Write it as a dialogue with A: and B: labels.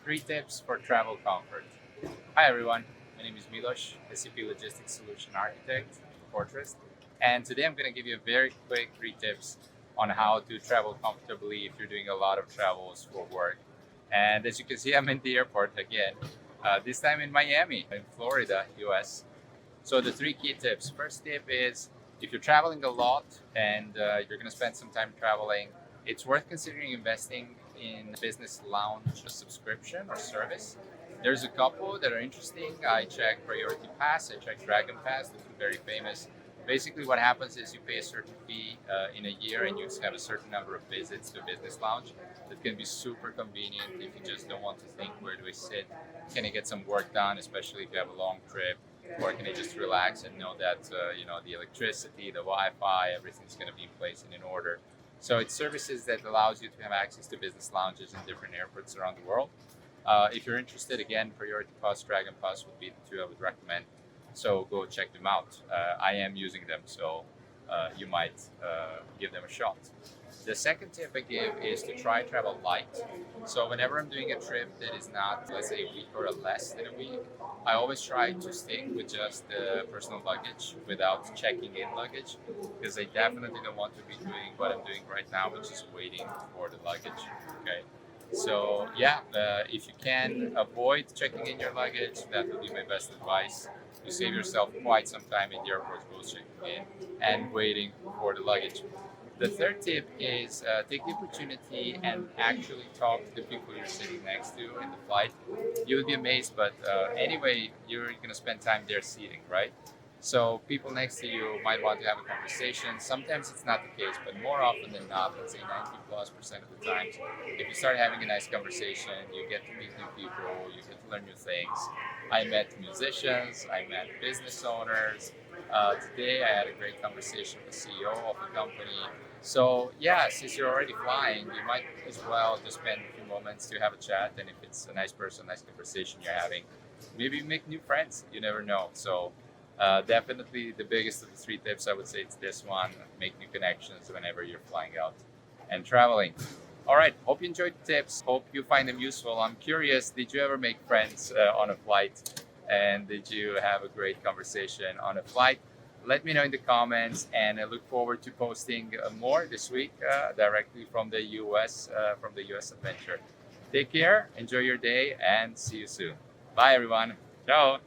A: 3 tips for travel comfort. Hi everyone, my name is Milos, SAP Logistics Solution Architect for Fortress. And today I'm going to give you a very quick 3 tips on how to travel comfortably if you're doing a lot of travels for work. And as you can see, I'm in the airport again, this time in Miami, in Florida, US. So the 3 key tips. First tip is if you're traveling a lot and you're going to spend some time traveling, it's worth considering investing in business lounge subscription or service. There's a couple that are interesting. I checked Priority Pass, I checked Dragon Pass, those are very famous. Basically, what happens is you pay a certain fee in a year and you have a certain number of visits to a business lounge. That can be super convenient if you just don't want to think where do I sit, can I get some work done, especially if you have a long trip, or can I just relax and know that the electricity, the Wi-Fi, everything's going to be in place and in order. So it's services that allows you to have access to business lounges in different airports around the world. If you're interested, again, Priority Pass, Dragon Pass would be the two I would recommend. So go check them out. I am using them, so you might give them a shot. The second tip I give is to try travel light. So whenever I'm doing a trip that is not, let's say, a week or less than a week, I always try to stick with just the personal luggage without checking in luggage, because I definitely don't want to be doing what I'm doing right now, which is waiting for the luggage. Okay. So yeah, if you can avoid checking in your luggage, that would be my best advice. You save yourself quite some time in the airport both checking in and waiting for the luggage. The third tip is take the opportunity and actually talk to the people you're sitting next to in the flight. You would be amazed, but anyway, you're going to spend time there seating, right? So people next to you might want to have a conversation. Sometimes it's not the case, but more often than not, let's say 90+% of the times, if you start having a nice conversation, you get to meet new people, you get to learn new things. I met musicians, I met business owners. Today I had a great conversation with the CEO of a company. So yeah, since you're already flying, you might as well just spend a few moments to have a chat. And if it's a nice person, nice conversation you're having, maybe make new friends. You never know. So definitely the biggest of the 3 tips, I would say it's this one: make new connections whenever you're flying out and traveling. All right, hope you enjoyed the tips. Hope you find them useful. I'm curious, did you ever make friends on a flight? And did you have a great conversation on a flight? Let me know in the comments, and I look forward to posting more this week directly from the US adventure. Take care, enjoy your day, and see you soon. Bye everyone. Ciao.